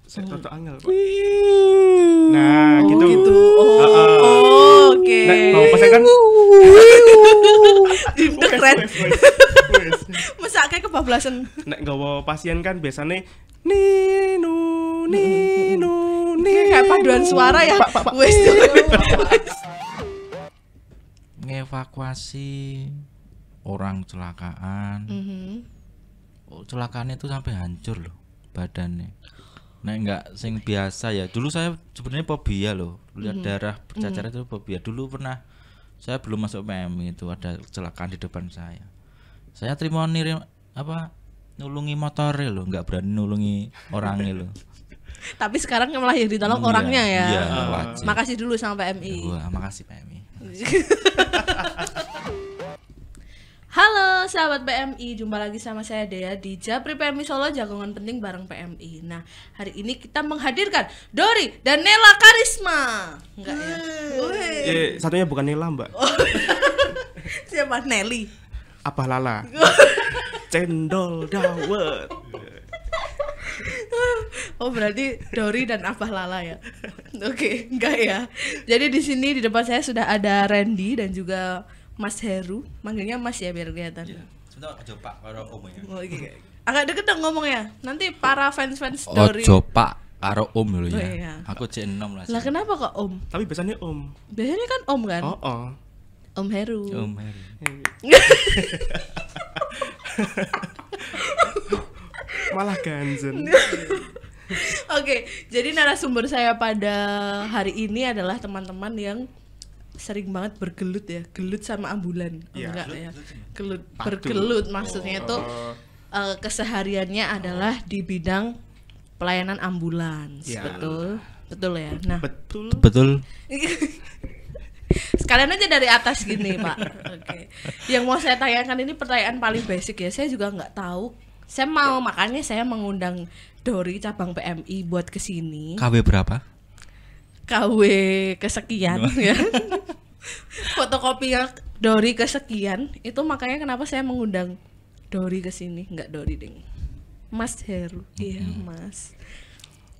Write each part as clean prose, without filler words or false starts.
Saya rada angel, Pak. Nah, gitu. Oke. Nek bawa pasien kan Keren. wes. Mesake kebablasan. Nek gawa pasien kan biasanya ninu. Kayak paduan suara ya. Pak. Wes. Ngevakuasi orang kecelakaan. Celakaannya itu sampai hancur loh badannya. Nek enggak sing biasa ya. Dulu saya sebenarnya fobia loh. Lihat darah bercacar itu fobia. Dulu pernah saya belum masuk PMI itu ada kecelakaan di depan saya. Saya terima nulungi motornya loh, enggak berani nulungi orangnya loh. Tapi sekarang malah yang ditolong orangnya ya. Iya, wajib. Makasih dulu sama PMI. Wah, makasih PMI. Halo sahabat PMI, jumpa lagi sama saya Dea di Japri PMI Solo, jagongan penting bareng PMI. Nah, hari ini kita menghadirkan Dori dan Nela Karisma. Enggak ya? Satunya bukan Nela, Mbak. Siapa? Nelly. Apa Lala? Cendol dawet. Oh, berarti Dori dan Abah Lala ya. Oke, enggak ya. Jadi di sini di depan saya sudah ada Randy dan juga Mas Heru, manggilnya Mas ya biar kelihatan. Sebentar aja Pak karo Om ya. Oh, iya. Agak deket dong ngomongnya. Nanti para fans-fans Dori. Ojo Pak karo Om dulu Oh, ya. iya. Aku C6 lah. Lah kenapa kok Om? Tapi biasanya Om. Biasanya kan Om kan? Oh. Om Heru. Om Heru. Malah ganjen. Oke, jadi narasumber saya pada hari ini adalah teman-teman yang sering banget bergelut ya, gelut sama ambulan. Iya. Enggak ya, gelut, bergelut maksudnya itu kesehariannya adalah di bidang pelayanan ambulans, Ya. betul ya. Nah, Betul. sekalian aja dari atas gini Pak. Oke. Yang mau saya tanyakan ini pertanyaan paling basic ya. Saya juga nggak tahu. Makanya saya mengundang Dori cabang PMI buat kesini. KW berapa? KW kesekian ya. Fotokopinya Dori kesekian. Itu makanya kenapa saya mengundang Dori kesini, nggak Dori ding. Mas Heru. Iya, Mas.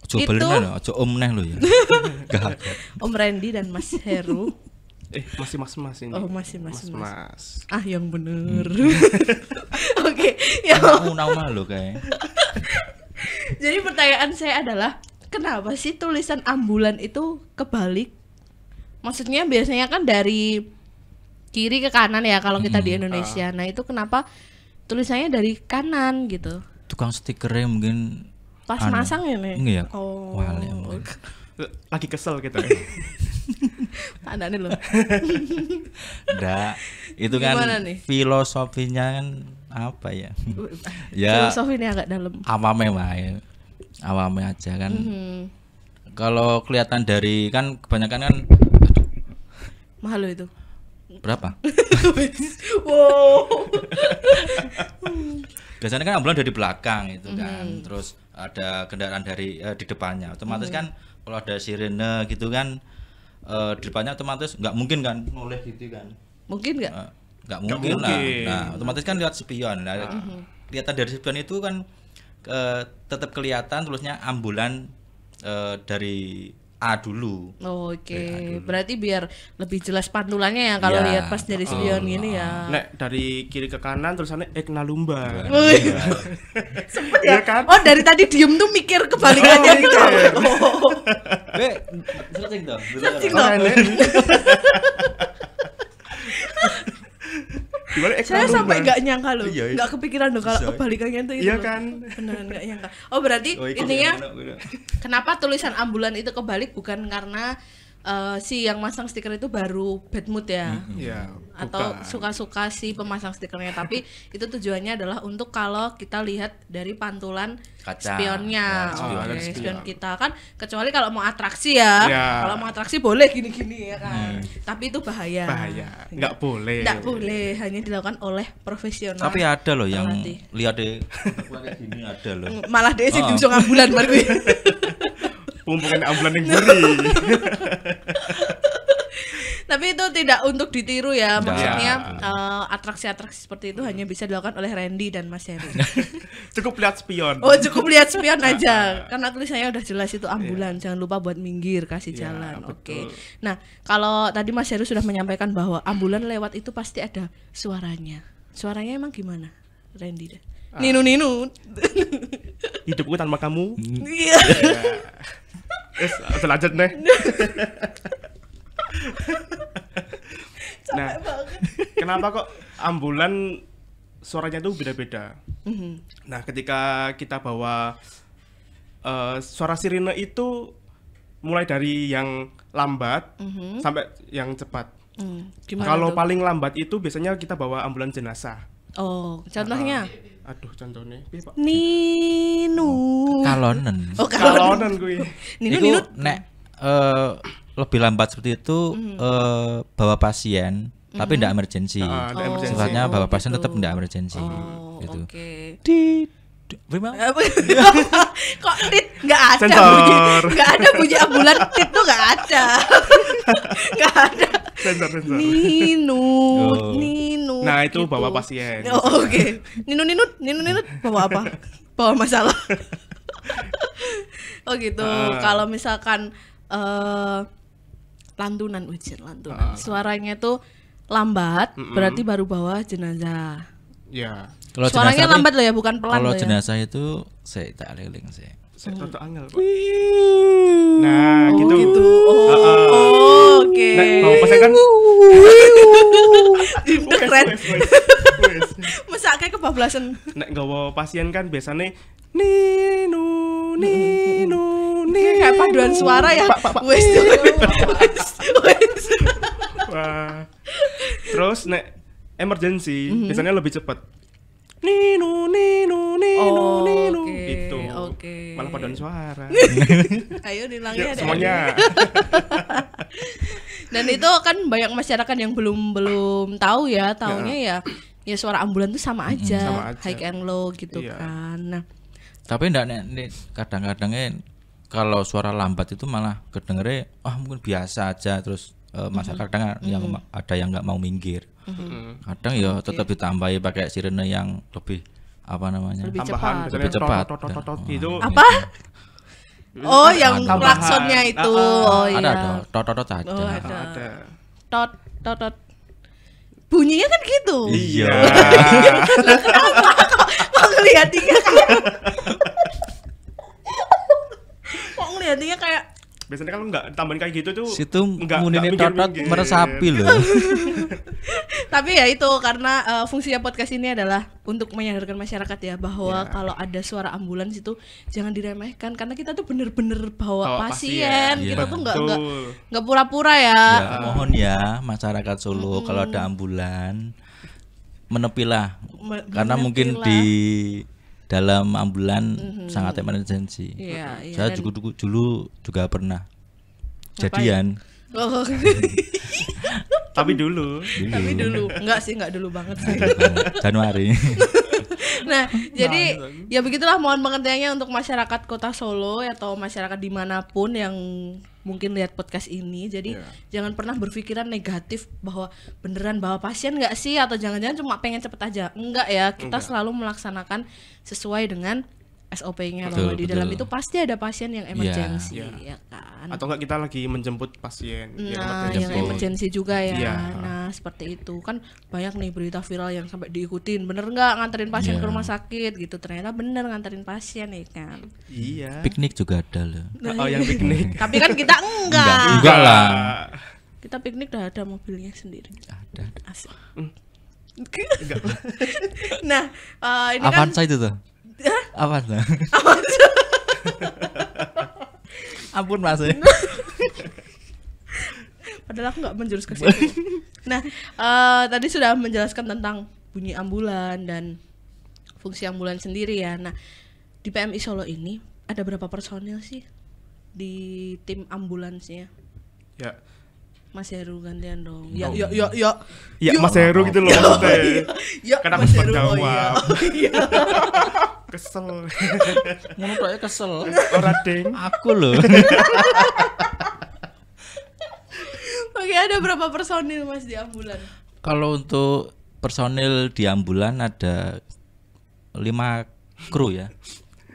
Ojo Itu- belen ojo Om neh lo ya. Gak. Om Randy dan Mas Heru. Masih mas ini. Oh, masih Mas. Mas. Ah, yang bener. Oke, ya. Aku nama lo kayak. Jadi pertanyaan saya adalah kenapa sih tulisan ambulan itu kebalik? Maksudnya biasanya kan dari kiri ke kanan ya kalau kita di Indonesia. Nah, itu kenapa tulisannya dari kanan gitu? Tukang stikernya mungkin Pas anu. masang ya, Nek? Iya. Oh. Wale mungkin. Lagi kesel kita. Tandanya loh. Nggak, itu kan Gimana nih? filosofinya kan apa ya? Ya Filosofi ini agak dalam. awame wae. Awame aja kan. Kalau kelihatan dari kan kebanyakan kan Mahal loh itu. berapa? Wow. Biasanya kan ambulan dari belakang itu kan. Terus ada kendaraan dari di depannya. Otomatis kan kalau ada sirene gitu kan di depannya otomatis nggak mungkin kan noleh gitu kan. Mungkin nggak? Nggak mungkin lah. Nah, otomatis kan lihat spion. Nah, kelihatan dari spion itu kan tetap kelihatan tulisnya ambulan dari A dulu. Oke, berarti biar lebih jelas pantulannya ya kalau Ya. lihat pas dari spion gini ya. Nek dari kiri ke kanan tulisannya Ekna Lumba. Wih. Iya kan? Oh, dari tadi diem tuh mikir kebalikannya gitu. Oh. Searching dong. Searching Oh, dong. Nek. Gimana Ekna Saya Lumba? sampai nggak nyangka loh, Iya, iya. nggak kepikiran loh kalau Bisa. kebalikannya tuh itu. Iya loh. kan? Beneran nggak nyangka. Oh, berarti intinya kenapa tulisan ambulan itu kebalik bukan karena si yang masang stiker itu baru bad mood ya, Iya. atau bukan. suka-suka si pemasang stikernya, tapi itu tujuannya adalah untuk kalau kita lihat dari pantulan Kaca. spionnya, Ya, spion. Oke, Spion. spion kita kan, kecuali kalau mau atraksi ya, Ya. kalau mau atraksi boleh gini-gini ya kan, tapi itu bahaya. Nggak boleh. Nggak boleh, hanya dilakukan oleh profesional. Tapi ada loh yang Terlatih. lihat deh kayak gini ada loh. Malah dia sih Oh. diusung ambulan baru gue. Pumpukan ambulan yang beri. Tapi Tapi itu tidak untuk ditiru ya. Nggak. Maksudnya atraksi-atraksi seperti itu hanya bisa dilakukan oleh Randy dan Mas Heru. Cukup lihat spion. Oh, cukup lihat spion aja. Karena tulisannya udah jelas itu ambulan. Jangan lupa buat minggir, kasih Iya, jalan. Oke. betul. Nah, kalau tadi Mas Heru sudah menyampaikan bahwa ambulan lewat itu pasti ada suaranya. Suaranya emang gimana, Randy deh? Ninu. Hidupku tanpa kamu. Iya. Lanjut deh. Nah, kenapa kok ambulan suaranya tuh beda-beda? Nah, ketika kita bawa suara sirine itu mulai dari yang lambat sampai yang cepat. Gimana Kalau tuh? paling lambat itu biasanya kita bawa ambulan jenazah. Oh, contohnya Aduh, contohnya. Piye, Pak? Ninu. Kalonen. Oh, kalau Kalonan kuwi. Ninu. Nek lebih lambat seperti itu bawa pasien tapi tidak emergency. Ndak emergency. Sifatnya bawa Oh, pasien gitu. tetap tidak emergency Oh, gitu. oke. Kok tit nggak ada Sensor. bunyi, nggak ada bunyi ambulan tit tuh nggak ada, nggak ada. Sensor. Ninu. Nah, itu gitu. bawa pasien. Oh, oke. Ninu bawa apa? Bawa masalah. Oh gitu. Kalau misalkan lantunan. Suaranya tuh lambat, berarti baru bawa jenazah. Ya. Kalau Suaranya jenazah lambat loh ya, bukan pelan kalau loh ya. jenazah itu saya tak eling sih. Saya contoh angel, Pak. Nah, Oh, gitu. gitu. Oh, oke. Nah, bawa pasien kan Keren. wes. Masa kayak kebablasan. Nek nggawa pasien kan biasanya ninu. Kayak paduan suara ya. Pak. Wes. Wah. Terus nek emergency biasanya lebih cepat. Ninu. Oh, Itu. oke. Malah paduan suara. Ayo dilangin Ya, ada. semuanya. Dan itu kan banyak masyarakat yang belum tahu ya, taunya ya suara ambulan tuh sama aja, Sama aja. high and low gitu Iya. kan. Nah, Tapi ndak nek kadang-kadangnya kalau suara lambat itu malah kedengernya mungkin biasa aja terus masyarakat kadang yang ada yang nggak mau minggir. Kadang ya tetap ditambahi pakai sirene yang lebih apa namanya? lebih Tambahan cepat. Lebih cepat. tot gitu. Apa? Oh, yang Tambahan. klaksonnya itu. Oh Ada iya. totot aja. Oh, ada. Ada. Tot. Bunyinya kan gitu. Iya. Kok ngeliatinnya kayak Kok ngeliatinnya kayak Biasanya kalau nggak tambahin kayak gitu tuh Situ nggak munine minggir-minggir. totot meresapi loh. Tapi ya itu karena fungsinya podcast ini adalah untuk menyadarkan masyarakat ya bahwa Ya. kalau ada suara ambulans itu jangan diremehkan karena kita tuh bener-bener bawa Bawa pasien. pasien. Kita Iya. tuh Betul. nggak pura-pura ya. Ya, mohon ya masyarakat Solo kalau ada ambulan menepilah karena mungkin menepilah. di dalam ambulan sangat emergency. Iya, iya. Saya Dan- dulu juga pernah jadian. Oh, Tapi dulu. tapi dulu enggak dulu banget sih. Januari. Nah, jadi ya begitulah mohon pengertiannya untuk masyarakat Kota Solo atau masyarakat dimanapun yang mungkin lihat podcast ini. Jadi Iya. jangan pernah berpikiran negatif bahwa beneran bawa pasien nggak sih atau jangan-jangan cuma pengen cepet aja. Enggak ya, kita selalu melaksanakan sesuai dengan SOP-nya bahwa Betul, di dalam betul. itu pasti ada pasien yang emergency, Iya. ya kan. Atau enggak kita lagi menjemput pasien. Nah, emergency. yang emergency juga ya. Iya. Nah, seperti itu kan banyak nih berita viral yang sampai diikutin. Bener nggak nganterin pasien Iya. ke rumah sakit gitu? Ternyata bener nganterin pasien ya kan. Iya. Piknik juga ada loh. Oh, yang piknik. Tapi kan kita enggak. Enggak lah. Kita piknik udah ada mobilnya sendiri. Ada. Asik. Enggak. Nah, ini kan Avanza itu tuh. Avanza. Ampun Mas. padahal aku nggak menjurus ke situ. Nah, tadi sudah menjelaskan tentang bunyi ambulan dan fungsi ambulan sendiri ya. Nah, di PMI Solo ini ada berapa personil sih di tim ambulansnya? Ya. Mas Heru gantian dong. Ya, Oh. ya. Ya, Mas Heru gitu loh maksudnya. Ya, Kan aku Mas sempat Heru, oh jawab. iya. Kesel. Ngono tok ya kesel. Ora ding. Aku loh. Oke, ada berapa personil Mas di ambulan? Kalau untuk personil di ambulan ada 5 kru ya.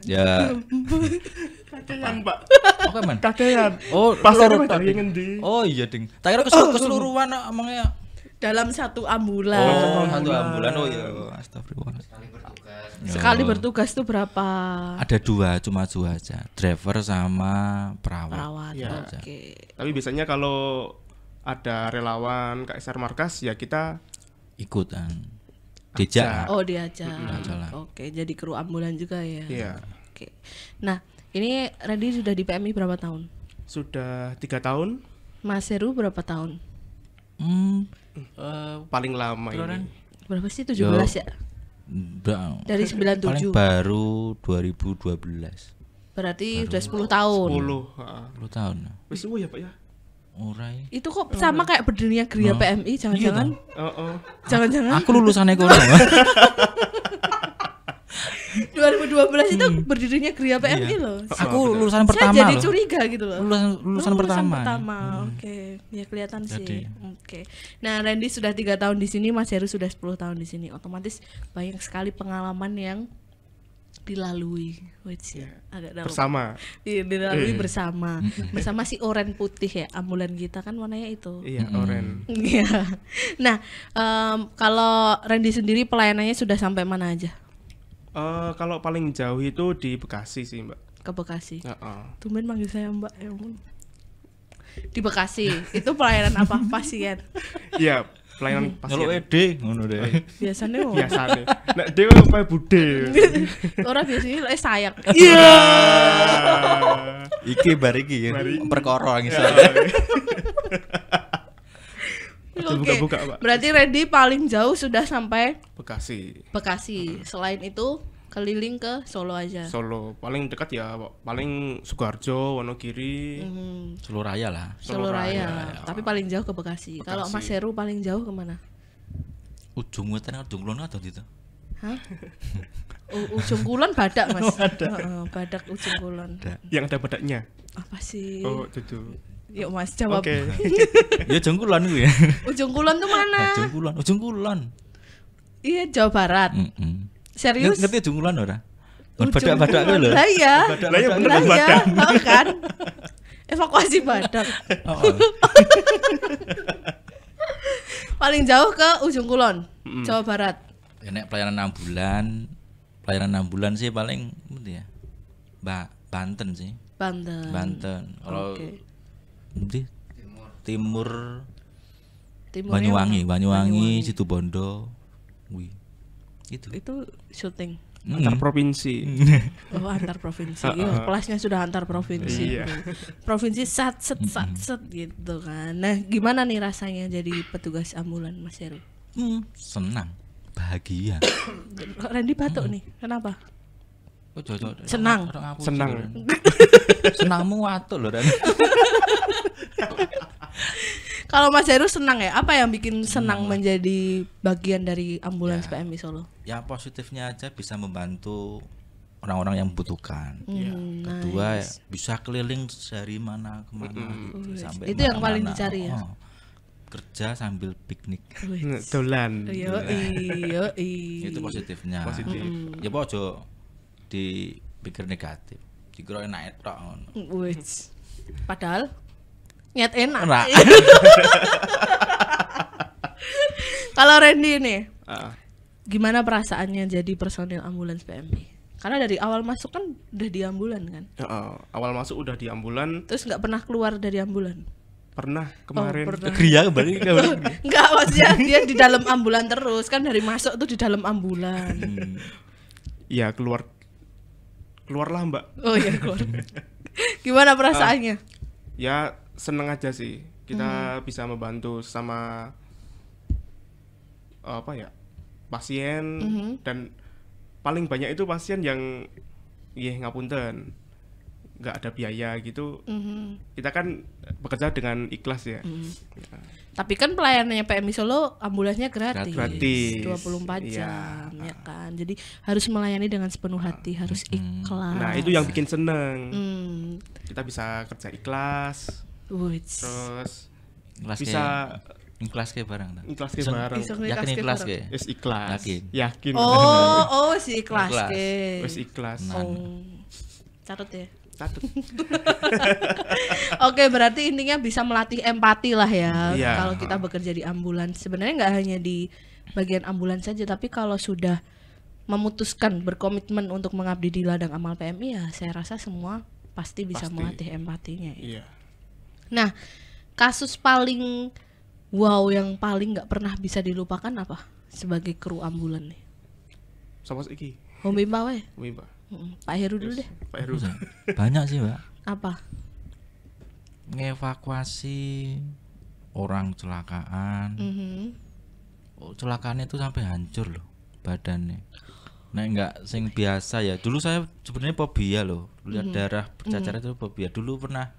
Ya. Kakean, Pak. Oke, Man. Kakean. Oh, Pasar loro dari tadi. ngendi? Oh iya, Ding. Tak kira keseluruhan emangnya. Dalam satu ambulan. Oh, satu ambulan. Oh iya, astagfirullah. Sekali bertugas tuh berapa? Ada 2, cuma 2 aja. Driver sama perawat. Perawat. Ya. Oke. Tapi biasanya kalau ada relawan KSR Markas ya kita Ikutan. Dijak. Oh, diajak. Jalan. Oke, jadi kru ambulan juga ya. Iya. Oke. Nah, ini Randy sudah di PMI berapa tahun? sudah 3 tahun Mas Heru berapa tahun? paling lama Keluaran. ini. Berapa sih? 17 ya? Dari 97. Paling baru 2012. Berarti udah 10 tahun. 10, heeh. 10 tahun. Wis suwe ya, Pak ya? Ora. Itu kok sama kayak berdirinya Gria PMI, jangan-jangan? Heeh. Jangan-jangan Aku lulusan ekonomi. 2012 itu berdirinya Gria PMI loh. Aku lulusan Saya pertama jadi loh. curiga gitu loh. Lulusan pertama. Oke, ya kelihatan Jadi. sih. Oke. Nah, Randy sudah 3 tahun di sini, Mas Heru sudah 10 tahun di sini. Otomatis banyak sekali pengalaman yang dilalui. Wait, agak dalam. Bersama. Dilalui bersama. Bersama si oren putih ya, ambulan kita kan warnanya itu. Iya, oren. Iya. Nah, kalau Randy sendiri pelayanannya sudah sampai mana aja? Kalau paling jauh itu di Bekasi sih, Mbak. Ke Bekasi. Heeh. Tumben manggil saya Mbak, ya ampun. Di Bekasi. Itu pelayanan apa? Pasien. Iya, pelayanan Nyeluk pasien. ede ngono deh. Biasanya oh. Biasane. Nek dhewe kaya bude. Orang biasanya sayang. Iya. Iki bar iki ya. Perkara ngisor. Oke, buka-buka, Pak. Berarti Randy paling jauh sudah sampai Bekasi. Bekasi. Selain itu keliling ke Solo aja. Solo paling dekat ya, paling Sukoharjo, Wonogiri. Solo Raya lah. Solo Raya. Tapi paling jauh ke Bekasi. Kalau Bekasi. Mas Heru paling jauh kemana? Ujung wetan ujung kulon atau gitu. Hah? Ujung kulon Badak Mas. Heeh, Badak ujung kulon. Yang ada badaknya. Apa sih? Oh, itu. Yuk Mas jawab. Oke. Ya ujung kulon ku ya. Ujung kulon tuh mana? Ujung kulon. Iya, Jawa Barat. Serius? Ngerti ujung kulon ora? Ujung Badak-badak kulon. lho. Lah iya. Lah ya bener Lah iya, badak. oh kan? Evakuasi badak. Oh. Paling jauh ke ujung kulon, Jawa Barat. Ya nek pelayanan ambulan sih paling ya. Banten sih. Banten. Kalau Oke. Ndi? Timur Timurnya Banyuwangi, Situbondo. Wih. Itu. itu syuting. Antar provinsi. Oh, antar provinsi. Iya, kelasnya sudah antar provinsi. Iya. Provinsi sat set gitu kan. Nah, gimana nih rasanya jadi petugas ambulan Mas Heru? Senang, bahagia. Randy batuk nih. Kenapa? Oh, cocok. Senang. Senang. Senangmu watuk lho, Dan. Kalau Mas Heru senang ya? Apa yang bikin senang menjadi bagian dari ambulans PMI Solo? Ya positifnya aja bisa membantu orang-orang yang membutuhkan. Kedua Nice. bisa keliling dari mana ke mana gitu, sampai Itu yang paling mana-mana. dicari ya? Kerja sambil piknik. Dolan. Yoi. Itu positifnya. Positif. Ya pokoknya dipikir negatif. Dikira enak tok ngono. Wih. Padahal nyet enak. Ora. Kalau Randy nih, Ah, gimana perasaannya jadi personil ambulans PMI? Karena dari awal masuk kan udah di ambulan kan, awal masuk udah di ambulan, terus nggak pernah keluar dari ambulan. pernah kemarin. pernah. Gria kembali. Enggak, maksudnya dia di dalam ambulan terus kan, dari masuk tuh di dalam ambulan. Iya, keluarlah, Mbak. Oh iya, keluar. Gimana perasaannya? Ya seneng aja sih kita bisa membantu sama apa ya, pasien. Dan paling banyak itu pasien yang ngapunten nggak ada biaya gitu. Kita kan bekerja dengan ikhlas ya. Ya. Tapi kan pelayanannya PMI Solo ambulansnya gratis. Gratis. 24 Iya. jam ya kan. Jadi harus melayani dengan sepenuh hati, harus ikhlas. Nah itu yang bikin seneng. Hmm. Kita bisa kerja ikhlas. Wih. Terus bisa ikhlas ke barang ta. ikhlas ke Sen- bareng. Iso Yakin ngikhlas ke ikhlas bareng. ke. Wis ikhlas. Yakin. Oh, si ikhlas Ikhlas. ke. Wis ikhlas. Nah. Oh. Catat ya. Catet. Oke, berarti intinya bisa melatih empati lah ya. Iya. Kalau kita bekerja di ambulans, sebenarnya nggak hanya di bagian ambulans saja, tapi kalau sudah memutuskan berkomitmen untuk mengabdi di ladang amal PMI ya, saya rasa semua pasti bisa Pasti. melatih empatinya. Ya. Iya. Nah, kasus paling wow yang paling nggak pernah bisa dilupakan apa sebagai kru ambulan nih? Sama iki. Hombi Mbak we? Wih, Pak. Pak Heru dulu deh. Pak Heru. Banyak sih, Mbak. Apa? Ngevakuasi orang kecelakaan. Oh, celakaan itu sampai hancur loh badannya. Nek enggak sing biasa ya. Dulu saya sebenarnya fobia loh. Lihat darah bercacar itu fobia. Dulu pernah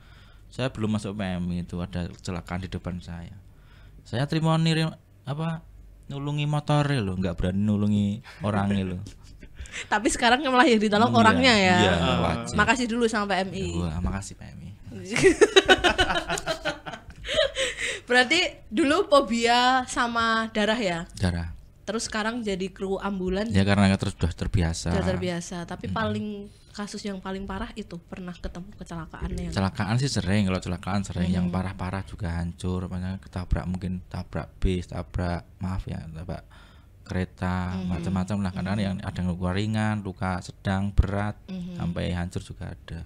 saya belum masuk PMI itu ada kecelakaan di depan saya. Saya terima nulungi motornya loh, enggak berani nulungi orangnya loh. Tapi sekarang malah yang ditolong Iya, orangnya ya. iya, wajib. Makasih dulu sama PMI. Wah, makasih PMI. Berarti dulu fobia sama darah ya. Darah. Terus sekarang jadi kru ambulan Ya karena terus sudah terbiasa. sudah terbiasa. Tapi paling kasus yang paling parah itu pernah ketemu kecelakaan yang Kecelakaan sih sering, kalau kecelakaan sering yang parah-parah juga hancur, makanya ketabrak mungkin tabrak bis, tabrak kereta, macam-macam lah. Kadang yang ada yang luka ringan, luka sedang, berat, sampai hancur juga ada.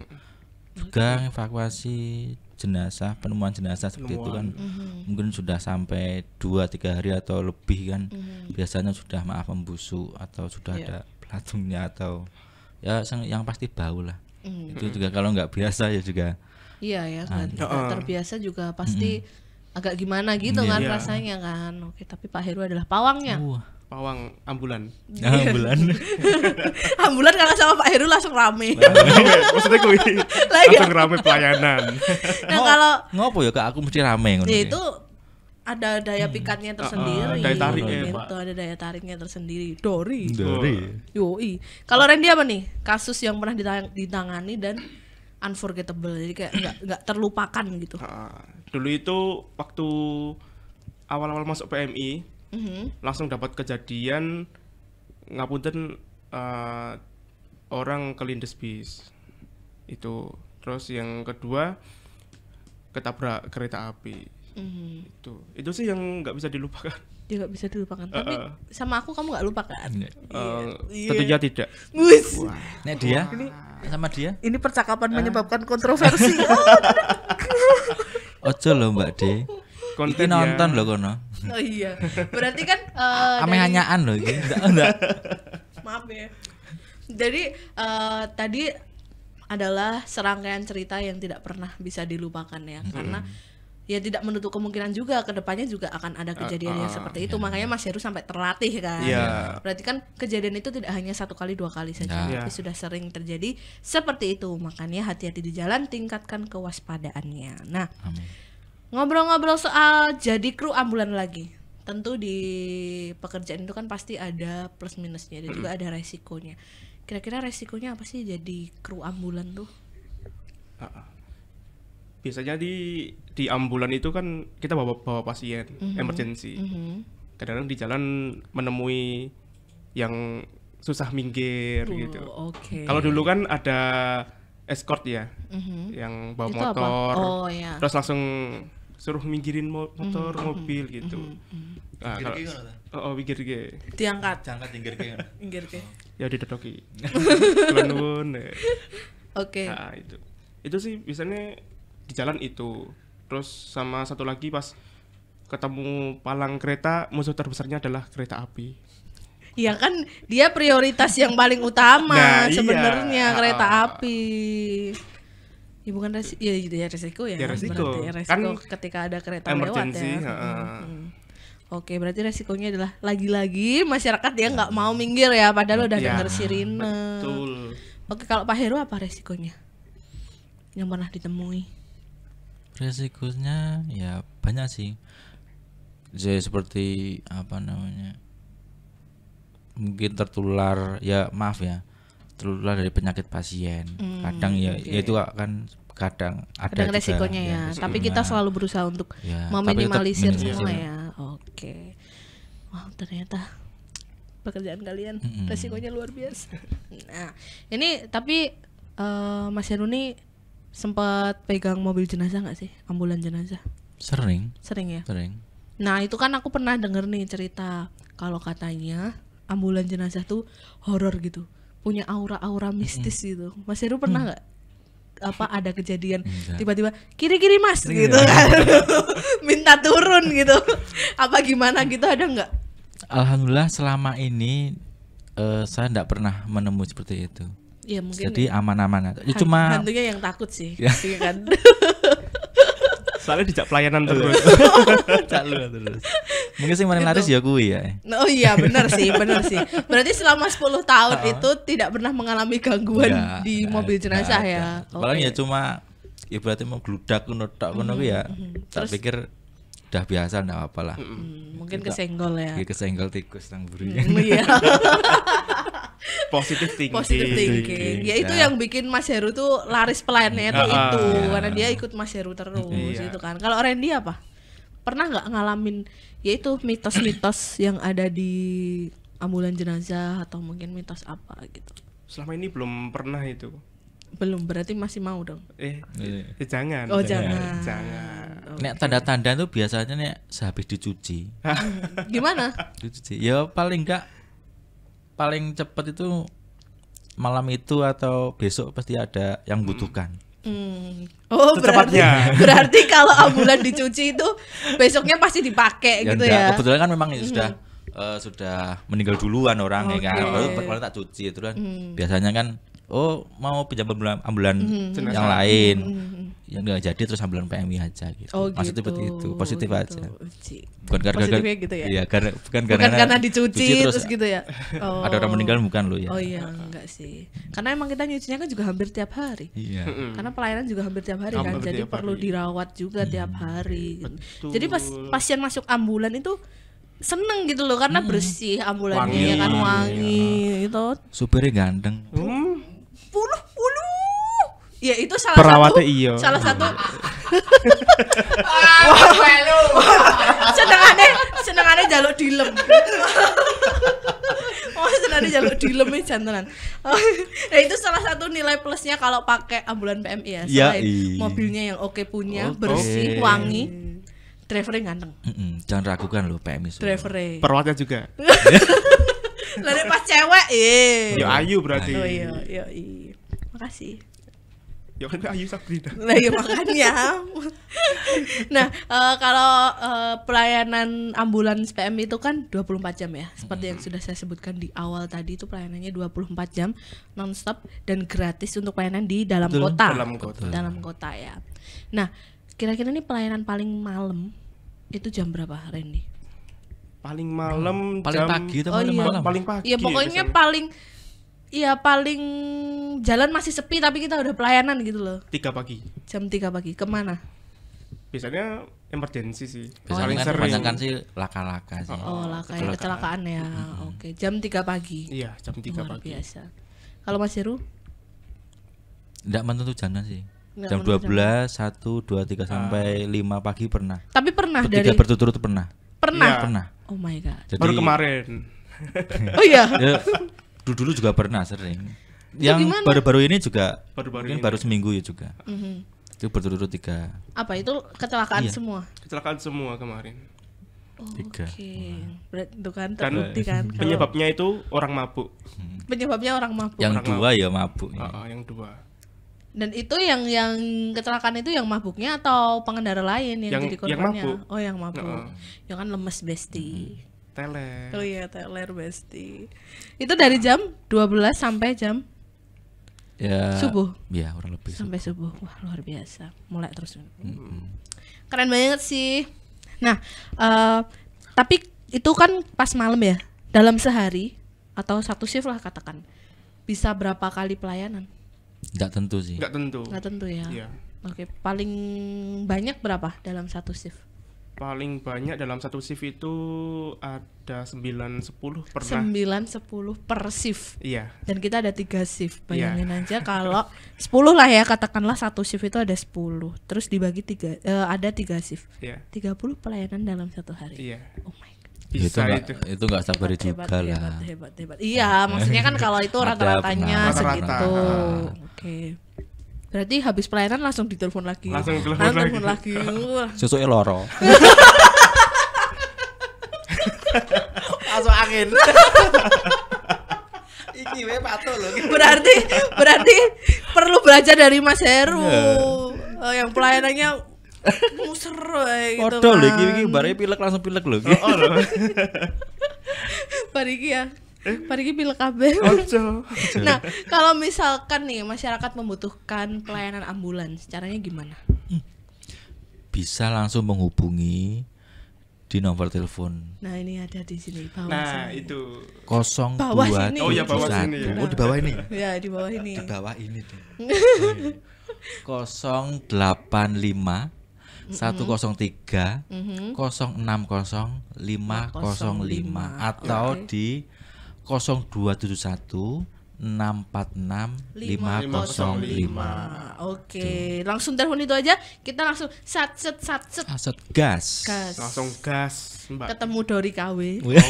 Juga evakuasi jenazah, penemuan jenazah seperti itu kan mungkin sudah sampai 2-3 hari atau lebih kan. Biasanya sudah membusuk atau sudah ada pelatungnya atau ya yang pasti bau lah. Itu juga kalau nggak biasa ya juga. iya ya, nggak terbiasa juga pasti agak gimana gitu kan Iya. rasanya kan. Oke, tapi Pak Heru adalah pawangnya. Pawang ambulan. Bulan. Ambulan kalau sama Pak Heru langsung rame. Maksudnya kuwi langsung rame pelayanan. Nah, kalau Ngopo ya Kak, aku mesti rame ngono. ya iki. itu ada daya pikatnya tersendiri. daya tariknya, gitu, Pak. ada daya tariknya tersendiri. Dori. Dari. Yoi. Kalau Randy apa nih? Kasus yang pernah ditangani dan unforgettable. Jadi kayak nggak terlupakan gitu. Dulu itu waktu awal-awal masuk PMI langsung dapat kejadian ngapunten orang kelindes bis itu. Terus yang kedua ketabrak kereta api. Itu sih yang nggak bisa dilupakan. Dia nggak bisa dilupakan. Tapi sama aku kamu nggak lupakan. Tentunya tidak. Wis. Nek dia sama dia? Ini percakapan menyebabkan kontroversi. Ojo loh Mbak D. Iki Konten nonton loh kono. Oh iya. Berarti kan Ame dari- hanyaan loh iki. Enggak. maaf ya. Jadi tadi adalah serangkaian cerita yang tidak pernah bisa dilupakan ya, karena ya tidak menutup kemungkinan juga kedepannya juga akan ada kejadian yang seperti itu. Makanya Mas Heru sampai terlatih kan. Iya. Berarti kan kejadian itu tidak hanya 1 kali 2 kali saja, Iya. tapi sudah sering terjadi seperti itu. Makanya hati-hati di jalan, tingkatkan kewaspadaannya. Nah, Amin. ngobrol-ngobrol soal jadi kru ambulan lagi. Tentu di pekerjaan itu kan pasti ada plus minusnya dan juga ada resikonya. Kira-kira resikonya apa sih jadi kru ambulan tuh? Biasanya di ambulan itu kan kita bawa pasien emergency. Kadang-kadang di jalan menemui yang susah minggir gitu. Oke. Kalau dulu kan ada escort ya, yang bawa Itu apa? motor, Oh ya. terus langsung suruh minggirin motor, mobil gitu. Nah, kalau minggir ge, Diangkat. Jangkat tinggal kayak Pinggir ke. ya didodoki. Kula nuwun. Oke. Nah, itu sih biasanya di jalan itu. Terus sama satu lagi pas ketemu palang kereta, musuh terbesarnya adalah kereta api. Ya kan dia prioritas yang paling utama Nah, iya. sebenarnya kereta api. Ya bukan resiko ya. Ya, resiko. Berarti resiko Kan ketika ada kereta emergency, lewat ya. Oke, berarti resikonya adalah lagi-lagi masyarakat dia nggak mau minggir ya, padahal udah Ya, denger sirine. Betul. Oke, kalau Pak Heru apa resikonya yang pernah ditemui? Resikonya ya banyak sih. Jadi seperti apa namanya? Mungkin tertular ya, maaf ya. Tertular dari penyakit pasien. Kadang ya itu kan kadang ada Kadang juga, resikonya ya, tapi kita resikonya. selalu berusaha untuk Ya, tapi meminimalisir tetap semua minimalisir. ya. Oke. Wah, ternyata pekerjaan kalian resikonya luar biasa. Nah, ini tapi Mas Heru nih sempat pegang mobil jenazah nggak sih? Ambulan jenazah? Sering. Sering ya? Sering. Nah, itu kan aku pernah denger nih cerita kalau katanya ambulan jenazah tuh horor gitu. Punya aura-aura mistis gitu. Mas Heru pernah nggak apa ada kejadian Enggak. tiba-tiba kiri-kiri Mas gitu kan. Minta turun gitu. Apa gimana gitu ada nggak? Alhamdulillah selama ini saya enggak pernah menemui seperti itu. Ya mungkin Jadi aman-aman aja. Ya, cuma hantunya yang takut sih. Ya. Iya kan. Soalnya dijak pelayanan terus. terus. Mungkin sih paling laris ya kuwi ya. Oh iya benar sih. Berarti selama 10 tahun itu tidak pernah mengalami gangguan Enggak, di enggak mobil ada, jenazah enggak ya. ada. Paling Oke. ya cuma ibaratnya mau gludak ngono tok ngono kuwi ya. Tak Terus? pikir udah biasa enggak apa-apa lah. Mungkin kesenggol ya. Iki kesenggol tikus nang buri. Iya. Positive thinking. Positive thinking. Ya itu Ya. yang bikin Mas Heru tuh laris pelayannya tuh Ah, itu iya. karena dia ikut Mas Heru terus Iya. gitu kan. Kalau Randy apa? Pernah nggak ngalamin yaitu mitos-mitos yang ada di ambulan jenazah atau mungkin mitos apa gitu? Selama ini belum pernah itu. Belum, berarti masih mau dong. Jangan. Oh, jangan. Jangan. Nek tanda-tanda tuh biasanya nek sehabis dicuci. Gimana? Dicuci. Ya paling enggak paling cepat itu malam itu atau besok pasti ada yang butuhkan. Oh, Secepatnya. berarti kalau ambulan dicuci itu besoknya pasti dipakai gitu enggak, ya. kebetulan kan memang sudah meninggal duluan orang ya kan. Oke. Kalau tak cuci itu kan biasanya kan mau pinjam ambulan yang Jenazah. lain. Yang enggak jadi terus ambulan PMI aja gitu. Oh, Maksudnya gitu. seperti itu, positif Gitu. aja. Uci. Bukan gara-gara Positifnya gitu ya. Iya, bukan Bukan karena dicuci terus terus gitu ya. Oh. ada orang meninggal bukan lo ya. Oh iya, enggak sih. Karena emang kita nyucinya kan juga hampir tiap hari. Iya. Karena pelayanan juga hampir tiap hari kan, Hampir jadi tiap perlu hari. dirawat juga tiap hari. Gitu. Betul. Jadi pas pasien masuk ambulan itu seneng gitu loh karena bersih ambulannya Wangi. ya kan wangi gitu. Supirnya ganteng. Puluh. Ya itu salah Perawatnya satu. iya. Salah satu. Melu. senengane jaluk dilem. Oh, senengane jaluk dilem jantenan. Nah, itu salah satu nilai plusnya kalau pakai ambulan PMI ya. Ya, Selain iya. mobilnya yang oke punya, Oke. bersih, wangi, drivernya ganteng. Jangan ragukan loh PMI. semua. Drivernya. Perawatnya juga. Lalu pas cewek, Ya ayu berarti. Oh iya. Makasih. Ya kan ayu Sabrina. Nah, ya makanya. Nah, kalau pelayanan ambulans PMI itu kan 24 jam ya. Seperti yang sudah saya sebutkan di awal tadi itu pelayanannya 24 jam nonstop dan gratis untuk pelayanan di dalam Betul. kota. Dalam kota. Dalam kota ya. Nah, kira-kira ini pelayanan paling malam itu jam berapa, Randy? Paling malam Paling jam pagi atau Oh, iya. malam? paling pagi. Iya, pokoknya biasanya. paling jalan masih sepi tapi kita udah pelayanan gitu loh. 3 pagi. Jam 3 pagi. Kemana? Biasanya emergency sih. Biasanya Paling kan sering. kebanyakan sih laka-laka sih. Oh, lah kayak kecelakaan ya. Oke, jam 3 pagi. Iya, jam 3 Luar pagi. biasa. Kalau Mas Heru? Enggak menentu jana sih. Nggak Jam menentu 12, 1, 2, 3 sampai 5 pagi pernah. Tapi pernah Tiga dari berturut-turut pernah. pernah. Iya. Pernah. Oh my god. Jadi Baru kemarin. Oh iya. ya, dulu juga pernah sering. Yang gimana? baru-baru ini juga Baru-baru mungkin ini. baru seminggu ya juga. Mhm. Itu berturut-turut 3. Apa itu kecelakaan Iya. semua? Kecelakaan semua kemarin. Oh, 3. Oke. Berarti itu kan Dan terbukti kan. Kalau penyebabnya itu orang mabuk. penyebabnya orang mabuk. Yang Orang 2 ya mabuk. ya. Yang 2. Dan itu yang kecelakaan itu yang mabuknya atau pengendara lain yang Yang- jadi yang korbannya? mabuk. Oh, yang mabuk. Heeh. Yang kan lemes besti. Teler. Oh iya, teler besti. Itu dari jam 12 sampai jam Ya. subuh. Ya, kurang lebih. Sampai subuh. Wah, luar biasa. Mulai terus. Keren banget sih. Nah, tapi itu kan pas malam ya. Dalam sehari atau satu shift lah katakan. Bisa berapa kali pelayanan? Enggak tentu sih. Enggak tentu. Nggak tentu ya. Iya. Oke, paling banyak berapa dalam satu shift? Paling banyak dalam satu shift itu ada 9-10 pernah. 9-10 per shift. Iya. Dan kita ada 3 shift. Bayangin aja kalau 10 lah ya, katakanlah satu shift itu ada 10. Terus dibagi 3 ada 3 shift. Iya. 30 pelayanan dalam satu hari. Iya. Oh my god. Bisa itu nggak sabar juga lah. Hebat. Iya, maksudnya kan kalau itu Ada rata-ratanya rata-rata. segitu. Oke. Berarti habis pelayanan langsung ditelepon lagi. Langsung telepon lagi. Wah. Susuke loro. Masuk angin. Iki wae patul lho. Berarti perlu belajar dari Mas Heru. Yang pelayanannya muser gitu. Padahal lho kan. iki bare pilek langsung pilek lho. Oh, loh. Pariki ya. Pariki pilek kabeh. Ojo. Nah, kalau misalkan nih masyarakat membutuhkan pelayanan ambulans, caranya gimana? Bisa langsung menghubungi di nomor telepon Nah, ini ada di sini bawah Nah, sini. itu 02 Bawah sini. Oh, ya, bawah sini ya. Oh, di bawah ini. Ya, di bawah ini. Di bawah ini tuh. 085 103 060 505 atau Oke. di 0271 646 505. Oke, langsung telepon itu aja. Kita langsung satset Aset gas. langsung gas, Mbak. ketemu Dori KW Wih.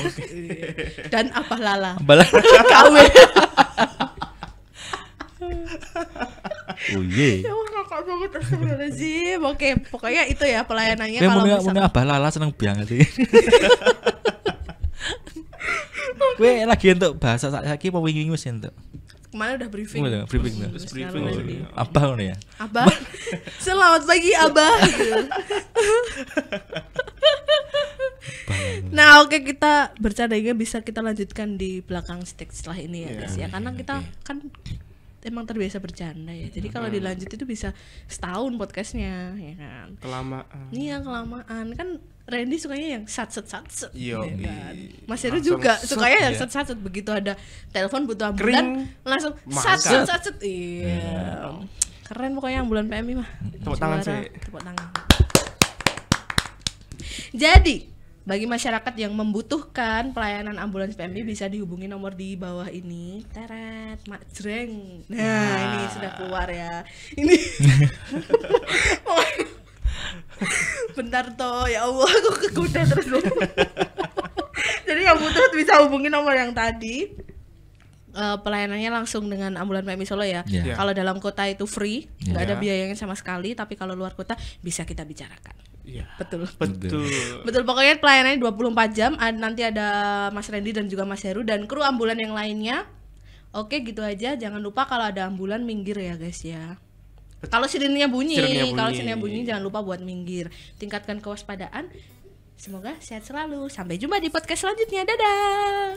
dan Abah Lala Balah. KW. Oh iya. Ya Allah, kakak banget astagfirullahaladzim. Oke, pokoknya itu ya pelayanannya Kayak kalau mune misalkan Abah Lala seneng banget iki. Kowe lagi untuk bahasa saiki apa wingi wis entuk? kemana udah briefing. Udah briefing tuh. Terus Sekarang briefing lagi. ini. Abah ngono ya. Abah, selamat pagi Abah. Nah, oke, kita bercandanya bisa kita lanjutkan di belakang stage setelah ini ya guys ya, karena kita kan emang terbiasa bercanda ya. Jadi kalau dilanjut itu bisa setahun podcastnya ya kan. Kelamaan. Iya, kelamaan kan. Randy sukanya yang satset Iya. ya kan? Mas Heru Langsung juga set, sukanya yang ya. satset. Begitu ada telepon butuh ambulan langsung Mangkat. satset. Iya. Keren pokoknya ambulan PMI mah. Tepuk tangan Juara. sih. Tepuk tangan. Jadi bagi masyarakat yang membutuhkan pelayanan ambulans PMI bisa dihubungi nomor di bawah ini. Teret, majreng. Nah, ini sudah keluar ya. Ini. Bentar toh, ya Allah, aku kegoda terus loh. Jadi yang butuh bisa hubungi nomor yang tadi. Pelayanannya langsung dengan ambulan PMI Solo ya. Iya. Kalau dalam kota itu free, nggak ada Iya. biayanya sama sekali. Tapi kalau luar kota bisa kita bicarakan. Iya. Betul. Betul. Betul, pokoknya pelayanannya 24 jam. Nanti ada Mas Randy dan juga Mas Heru dan kru ambulan yang lainnya. Oke, gitu aja. Jangan lupa kalau ada ambulan minggir ya guys ya. Kalau sirinnya bunyi, jangan lupa buat minggir. Tingkatkan kewaspadaan. Semoga sehat selalu. Sampai jumpa di podcast selanjutnya. Dadah.